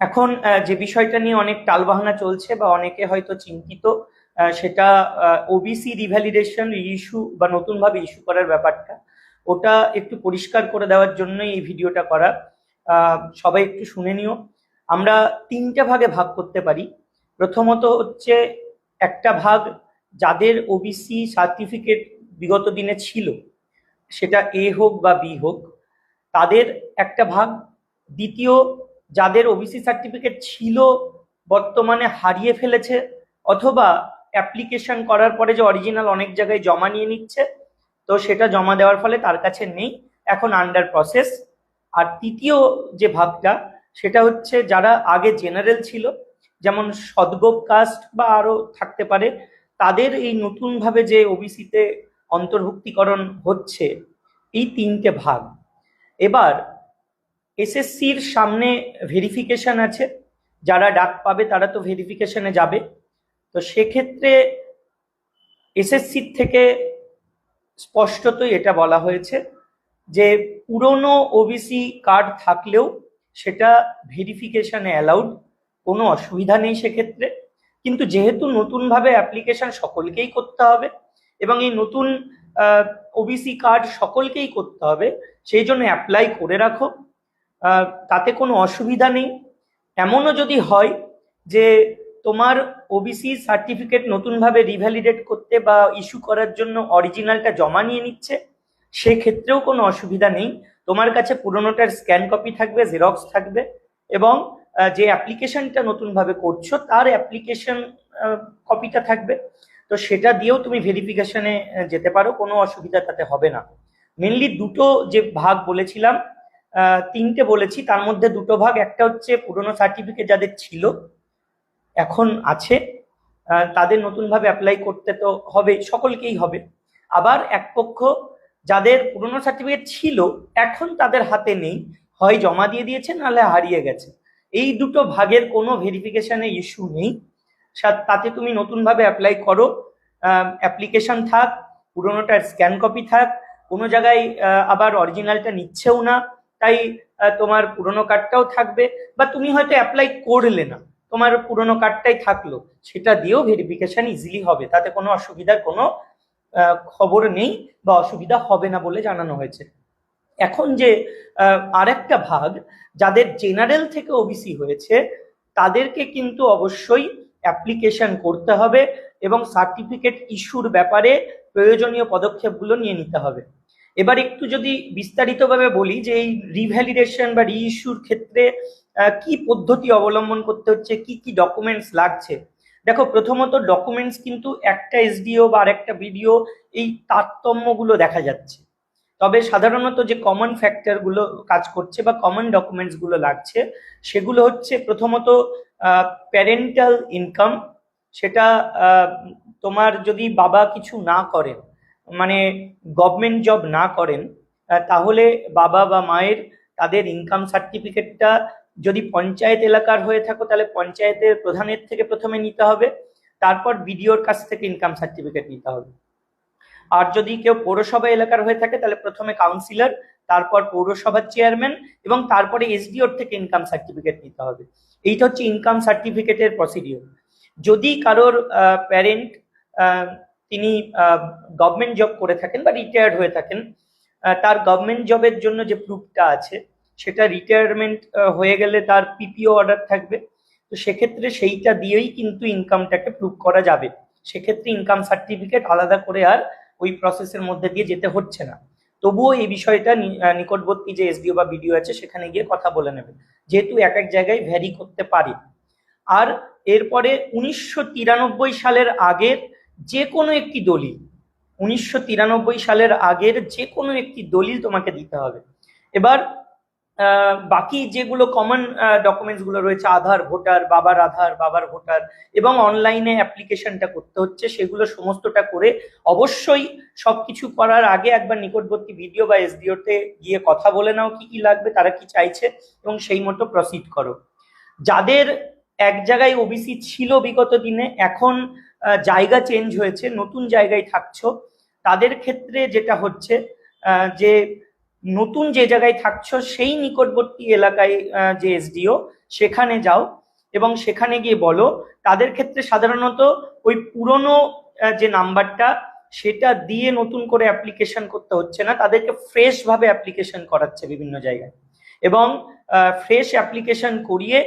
এখন যে বিষয়টা নিয়ে অনেক টালবাহানা চলছে বা অনেকে হয়তো চিন্তিত, সেটা ওবিসি রিভ্যালিডেশন ইস্যু বা নতুন ভাবে ইস্যু করার ব্যাপারটা, ওটা একটু পরিষ্কার করে দেওয়ার জন্যই এই ভিডিওটা করা। সবাই একটু শুনে নিও। আমরা তিনটা ভাগে ভাগ করতে পারি। প্রথমত হচ্ছে একটা ভাগ, যাদের ওবিসি সার্টিফিকেট বিগত দিনে ছিল, সেটা এ হোক বা বি হোক, তাদের একটা ভাগ। দ্বিতীয়, যাদের ওবিসি সার্টিফিকেট ছিল বর্তমানে হারিয়ে ফেলেছে, অথবা অ্যাপ্লিকেশন করার পরে যে অরিজিনাল অনেক জায়গায় জমা নিয়ে নিচ্ছে, তো সেটা জমা দেওয়ার ফলে তার কাছে নেই, এখন আন্ডার প্রসেস। আর তৃতীয় যে ভাগটা, সেটা হচ্ছে যারা আগে জেনারেল ছিল, যেমন সদগোপ কাস্ট বা আরো থাকতে পারে, তাদের এই নতুনভাবে যে ওবিসিতে অন্তর্ভুক্তিকরণ হচ্ছে। এই তিনটে ভাগ। এবার এসএসসির সামনে ভেরিফিকেশন আছে, যারা ডাক পাবে তারা তো ভেরিফিকেশনে যাবে। তো সেক্ষেত্রে এসএসসির থেকে স্পষ্টতই এটা বলা হয়েছে যে পুরনো ওবিসি কার্ড থাকলেও সেটা ভেরিফিকেশনে অ্যালাউড, কোনো অসুবিধা নেই সেক্ষেত্রে। কিন্তু যেহেতু নতুনভাবে অ্যাপ্লিকেশন সকলকেই করতে হবে এবং এই নতুন ওবিসি কার্ড সকলকেই করতে হবে, সেই জন্য অ্যাপ্লাই করে রাখো, তাতে কোনো অসুবিধা নেই। এমনও যদি হয় যে তোমার ওবিসি সার্টিফিকেট নতুনভাবে রিভ্যালিডেট করতে বা ইস্যু করার জন্য অরিজিনালটা জমা নিয়ে নিচ্ছে, সেক্ষেত্রেও কোনো অসুবিধা নেই। তোমার কাছে পুরোনোটার স্ক্যান কপি থাকবে, জেরক্স থাকবে, এবং যে অ্যাপ্লিকেশনটা নতুনভাবে করছো তার অ্যাপ্লিকেশন কপিটা থাকবে। তো সেটা দিয়েও তুমি ভেরিফিকেশনে যেতে পারো, কোনো অসুবিধা তাতে হবে না। মেনলি দুটো যে ভাগ বলেছিলাম, তিনটে বলেছি, তার মধ্যে দুটো ভাগ। একটা হচ্ছে পুরনো সার্টিফিকেট যাদের ছিল, এখন আছে, তাদের নতুনভাবে অ্যাপ্লাই করতে তো হবে, সকলকেই হবে। আবার এক পক্ষ, যাদের পুরনো সার্টিফিকেট ছিল এখন তাদের হাতে নেই, হয় জমা দিয়ে দিয়েছে নাহলে হারিয়ে গেছে। এই দুটো ভাগের কোনো ভেরিফিকেশনে ইস্যু নেই, তাতে তুমি নতুনভাবে অ্যাপ্লাই করো, অ্যাপ্লিকেশন থাক, পুরোনোটার স্ক্যান কপি থাক, কোনো জায়গায় আবার অরিজিনালটা নিচ্ছেও না, তাই তোমার পুরোনো কার্ডটাও থাকবে। বা তুমি হয়তো অ্যাপ্লাই করলে না, তোমার পুরোনো কার্ডটাই থাকলো, সেটা দিয়েও ভেরিফিকেশন ইজিলি হবে, তাতে কোনো অসুবিধার কোনো খবর নেই বা অসুবিধা হবে না বলে জানানো হয়েছে। এখন যে আরেকটা ভাগ, যাদের জেনারেল থেকে ওবিসি হয়েছে, তাদেরকে কিন্তু অবশ্যই অ্যাপ্লিকেশন করতে হবে এবং সার্টিফিকেট ইস্যুর ব্যাপারে প্রয়োজনীয় পদক্ষেপগুলো নিয়ে নিতে হবে। এবার একটু যদি বিস্তারিতভাবে বলি যে এই রিভ্যালিডেশন বা রি ইস্যুর ক্ষেত্রে কি পদ্ধতি অবলম্বন করতে হচ্ছে, কি কি ডকুমেন্টস লাগছে। দেখো, প্রথমত ডকুমেন্টস কিন্তু একটা এসডিও বা আরেকটা বিডিও, এই তারতম্যগুলো দেখা যাচ্ছে। তবে সাধারণত যে কমন ফ্যাক্টর গুলো কাজ করছে বা কমন ডকুমেন্টস গুলো লাগছে, সেগুলো হচ্ছে প্রথমত প্যারেন্টাল ইনকাম। সেটা তোমার যদি বাবা কিছু না করেন, মানে গভর্নমেন্ট জব না করেন, তাহলে বাবা বা মায়ের তাদের ইনকাম সার্টিফিকেটটা, যদি পঞ্চায়েত এলাকার হয়ে থাকো তাহলে পঞ্চায়েতের প্রধানের থেকে প্রথমে নিতে হবে, তারপর বিডিওর কাছ থেকে ইনকাম সার্টিফিকেট নিতে হবে। আর যদি কেউ পৌরসভা এলাকার হয়ে থাকে তাহলে প্রথমে কাউন্সিলর, তারপর পৌরসভার চেয়ারম্যান, এবং তারপরে এসডিওর থেকে ইনকাম সার্টিফিকেট নিতে হবে। এইটা হচ্ছে ইনকাম সার্টিফিকেটের প্রসিডিওর। যদি কারোর প্যারেন্ট তিনি গভর্নমেন্ট জব করে থাকেন বা রিটায়ার্ড হয়ে থাকেন, তার গভর্নমেন্ট জবের জন্য যে প্রুফটা আছে, সেটা রিটায়ারমেন্ট হয়ে গেলে তার পিপিও অর্ডার থাকবে। তো সেক্ষেত্রে সেইটা দিয়েই কিন্তু ইনকামটাকে প্রুভ করা যাবে। সেক্ষেত্রে ইনকাম সার্টিফিকেট আলাদা করে আর ওই প্রসেসের মধ্যে দিয়ে যেতে হচ্ছে না। তবুও এই বিষয়টা নিকটবর্তী যে এসডিও বা বিডিও আছে সেখানে গিয়ে কথা বলে নেবে, যেহেতু এক এক জায়গায় ভ্যারি করতে পারে। আর এরপরে 1993 সালের আগের যে কোনো একটি দলিল, 1993 সালের আগের যে কোনো একটি দলিল তোমাকে দিতে হবে। এবার বাকি যেগুলো কমন ডকুমেন্টস গুলো রয়েছে, আধার, ভোটার, বাবার ভোটার, এবং অনলাইনে অ্যাপ্লিকেশনটা করতে হচ্ছে, সেগুলো সমস্তটা করে অবশ্যই সবকিছু করার আগে একবার নিকটবর্তী ভিডিও বা এসডিওতে গিয়ে কথা বলে নাও কি কি লাগবে, তারা কি চাইছে, এবং সেই মতো প্রসিড করো। যাদের এক জায়গায় ওবিসি ছিল বিগত দিনে, এখন জায়গা চেঞ্জ হয়েছে, নতুন জায়গায় থাকছো, তাদের ক্ষেত্রে যেটা হচ্ছে যে নতুন যে জায়গায় থাকছো সেই নিকটবর্তী এলাকায় যে এসডিও সেখানে যাও এবং সেখানে গিয়ে বলো। তাদের ক্ষেত্রে সাধারণত ওই পুরনো যে নাম্বারটা সেটা দিয়ে নতুন করে অ্যাপ্লিকেশন করতে হচ্ছে না, তাদেরকে ফ্রেশ ভাবে অ্যাপ্লিকেশন করাচ্ছে বিভিন্ন জায়গায়। এবং ফ্রেশ অ্যাপ্লিকেশন করিয়ে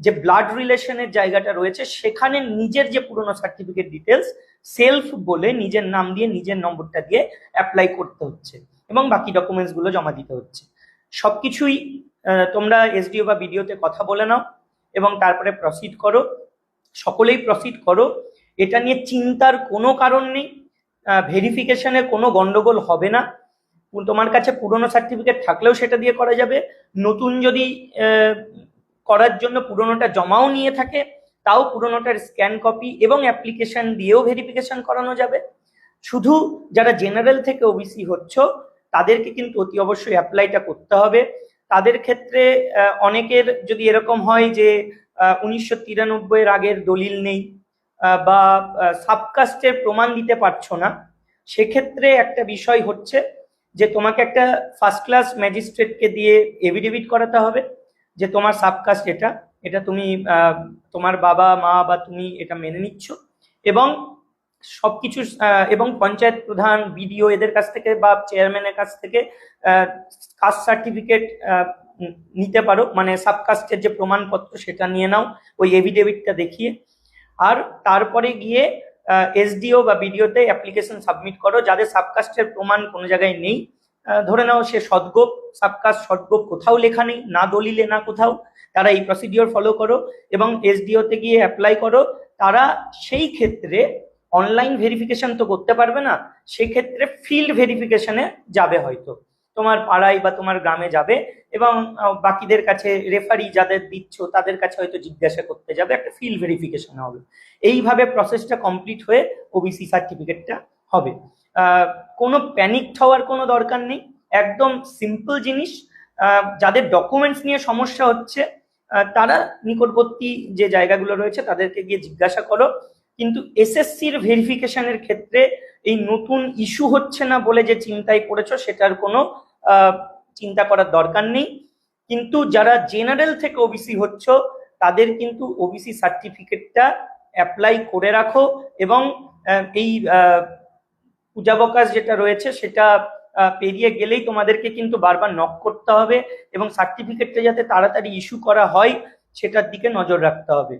যে ব্লাড রিলেশনের জায়গাটা রয়েছে সেখানে নিজের যে পুরনো সার্টিফিকেট ডিটেলস সেলফ বলে নিজের নাম দিয়ে নিজের নম্বরটা দিয়ে অ্যাপ্লাই করতে হচ্ছে এবং বাকি ডকুমেন্টস গুলো জমা দিতে হচ্ছে। সবকিছুই তোমরা এসডিও বা বিডিওতে কথা বলে নাও এবং তারপরে প্রসিড করো। সকলেই প্রসিড করো, এটা নিয়ে চিন্তার কোনো কারণ নেই। ভেরিফিকেশনের কোনো গন্ডগোল হবে না। তোমার কাছে পুরনো সার্টিফিকেট থাকলেও সেটা দিয়ে করা যাবে। নতুন যদি করার জন্য পুরনোটা জমাও নিয়ে থাকে তাও পুরনোটার স্ক্যান কপি এবং অ্যাপ্লিকেশন দিয়েও ভেরিফিকেশন করানো যাবে। শুধু যারা জেনারেল থেকে ওবিসি হচ্ছ তাদেরকে কিন্তু অতি অবশ্যই অ্যাপ্লাইটা করতে হবে। তাদের ক্ষেত্রে অনেকের যদি এরকম হয় যে 1993 আগের দলিল নেই বা সাবকাস্টের প্রমাণ দিতে পারছো না, সেক্ষেত্রে একটা বিষয় হচ্ছে যে তোমাকে একটা ফার্স্ট ক্লাস ম্যাজিস্ট্রেটকে দিয়ে এভিডেভিট করাতে হবে যে তোমার সাবকাস্ট এটা এটা তুমি তোমার বাবা মা বা তুমি এটা মেনে নিচ্ছ। এবং সবকিছু এবং পঞ্চায়েত প্রধান বিডিও এদের কাছ থেকে বা চেয়ারম্যানের কাছ থেকে কাস্ট সার্টিফিকেট নিতে পারো, মানে সাবকাস্টের যে প্রমাণপত্র সেটা নিয়ে নাও ওই এভিডেভিটটা দেখিয়ে। আর তারপরে গিয়ে এসডিও বা বিডিওতে অ্যাপ্লিকেশন সাবমিট করো। যাদের সাবকাস্টের প্রমাণ কোনো জায়গায় নেই, ধরে নাও সে সদগোপ, সাবকাস্ট সদগোপ কোথাও লেখা নেই, না দলিলে না কোথাও, তারা এই প্রসিডিওর ফলো করো এবং এসডিওতে গিয়ে অ্যাপ্লাই করো। তারা সেই ক্ষেত্রে অনলাইন ভেরিফিকেশন তো করতে পারবে না, সেক্ষেত্রে ফিল্ড ভেরিফিকেশনে যাবে, হয়তো তোমার পাড়ায় বা তোমার গ্রামে যাবে এবং বাকিদের কাছে রেফারি যাদের দিচ্ছ তাদের কাছে হয়তো জিজ্ঞাসা করতে যাবে, একটা ফিল্ড ভেরিফিকেশন হবে। এইভাবে প্রসেসটা কমপ্লিট হয়ে ওবিসি সার্টিফিকেটটা হবে। কোনো প্যানিক হওয়ার কোনো দরকার নেই, একদম সিম্পল জিনিস। যাদের ডকুমেন্টস নিয়ে সমস্যা হচ্ছে তারা নিকটবর্তী যে জায়গাগুলো রয়েছে তাদেরকে গিয়ে জিজ্ঞাসা করো। কিন্তু এসএসসির ভেরিফিকেশনের ক্ষেত্রে এই নতুন ইস্যু হচ্ছে না বলে যে চিন্তায় পড়েছো সেটার কোনো চিন্তা করার দরকার নেই। কিন্তু যারা জেনারেল থেকে ওবিসি হচ্ছ তাদের কিন্তু ওবিসি সার্টিফিকেটটা অ্যাপ্লাই করে রাখো এবং এই পূজাবকাশ যেটা রয়েছে সেটা পেরিয়ে গেলেই তোমাদেরকে কিন্তু বারবার নক করতে হবে এবং সার্টিফিকেটটা যাতে তাড়াতাড়ি ইস্যু করা হয় সেটার দিকে নজর রাখতে হবে।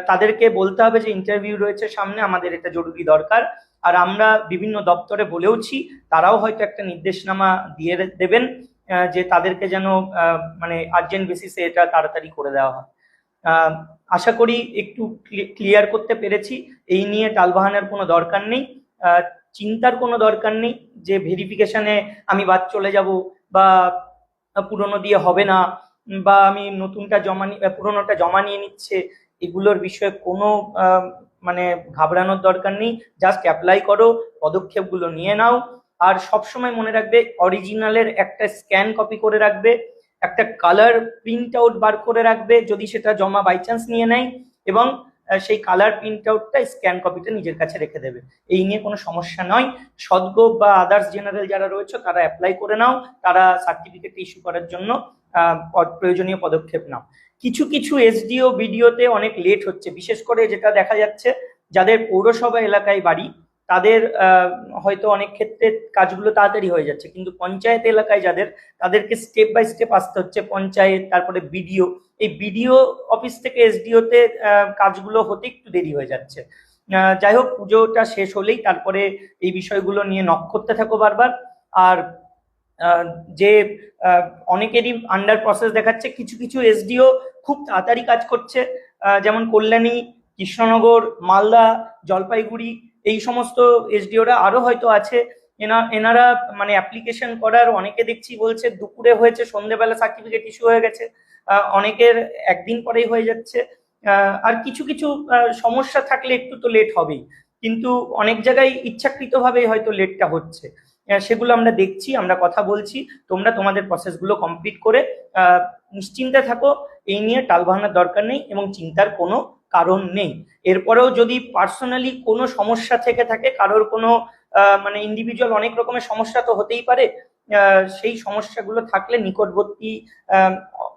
তাদেরকে বলতে হবে যে ইন্টারভিউ রয়েছে সামনে, আমাদের এটা জরুরি দরকার। আর আমরা বিভিন্ন দপ্তরে বলেওছি, তারাও হয়তো একটা নির্দেশনামা দিয়ে দেবেন যে তাদেরকে যেন মানে আর্জেন্ট বেসিসে এটা তাড়াতাড়ি করে দেওয়া হয়। আশা করি একটু ক্লিয়ার করতে পেরেছি। এই নিয়ে টালবাহানার কোনো দরকার নেই, চিন্তার কোনো দরকার নেই যে ভেরিফিকেশনে আমি বাদ চলে যাব বা পুরনো দিয়ে হবে না বা আমি নতুনটা পুরনোটা জমা নিয়ে নিচ্ছে, এগুলোর বিষয়ে কোনো মানে ঘাবড়ানোর দরকার নেই। জাস্ট অ্যাপ্লাই করো, পদক্ষেপগুলো নিয়ে নাও। আর সবসময় মনে রাখবে অরিজিনালের একটা স্ক্যান কপি করে রাখবে, একটা কালার প্রিন্ট আউট বার করে রাখবে যদি সেটা জমা বাই চান্স নিয়ে নেয়, এবং সেই কালার প্রিন্ট আউটটা স্ক্যান কপিটা নিজের কাছে রেখে দেবে। এই নিয়ে কোনো সমস্যা নয়। সদগোপ বা আদার্স জেনারেল যারা রয়েছে তারা অ্যাপ্লাই করে নাও, তারা সার্টিফিকেট ইস্যু করার জন্য প্রয়োজনীয় পদক্ষেপ নাও। কিছু কিছু এসডিও বিডিওতে অনেক লেট হচ্ছে, বিশেষ করে যেটা দেখা যাচ্ছে যাদের পৌরসভা এলাকায় বাড়ি তাদের হয়তো অনেক ক্ষেত্রে কাজগুলো তাড়াতাড়ি হয়ে যাচ্ছে, কিন্তু পঞ্চায়েত এলাকায় যাদের তাদেরকে স্টেপ বাই স্টেপ আসতে হচ্ছে। পঞ্চায়েত, তারপরে বিডিও, এই বিডিও অফিস থেকে এসডিওতে কাজগুলো হতে একটু দেরি হয়ে যাচ্ছে। যাই হোক, পুজোটা শেষ হলেই তারপরে এই বিষয়গুলো নিয়ে নক করতে থাকো বারবার। আর যে অনেকেরই আন্ডার প্রসেস দেখাচ্ছে, কিছু কিছু এসডিও খুব তাড়াতাড়ি কাজ করছে, যেমন কল্যাণী, কৃষ্ণনগর, মালদা, জলপাইগুড়ি, এই সমস্ত এসডিওরা আরো হয়তো আছে। এনারা মানে অ্যাপ্লিকেশন করার অনেকে দেখছি বলছে দুপুরে হয়েছে, সন্ধ্যেবেলা সার্টিফিকেট ইস্যু হয়ে গেছে, অনেকের একদিন পরেই হয়ে যাচ্ছে। আর কিছু কিছু সমস্যা থাকলে একটু তো লেট হবেই, কিন্তু অনেক জায়গায় ইচ্ছাকৃতভাবেই হয়তো লেটটা হচ্ছে। সেগুলো আমরা দেখছি, আমরা কথা বলছি। তোমরা তোমাদের প্রসেসগুলো কমপ্লিট করে নিশ্চিন্তে থাকো, এই নিয়ে টালবাহানার দরকার নেই এবং চিন্তার কোনো কারণ নেই। এরপরেও যদি পার্সোনালি কোনো সমস্যা থেকে থাকে, কারোর কোনো মানে ইন্ডিভিজুয়াল অনেক রকমের সমস্যা তো হতেই পারে, সেই সমস্যাগুলো থাকলে নিকটবর্তী আহ,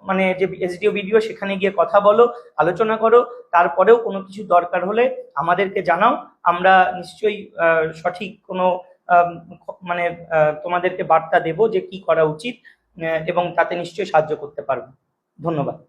মানে যে এসডিও বিডিও সেখানে গিয়ে কথা বলো, আলোচনা করো। তারপরেও কোনো কিছু দরকার হলে আমাদেরকে জানাও, আমরা নিশ্চয়ই সঠিক কোনো আম, মানে তোমাদেরকে বার্তা দেবো যে কি করা উচিত, এবং তাতে নিশ্চয়ই সাহায্য করতে পারবো। ধন্যবাদ।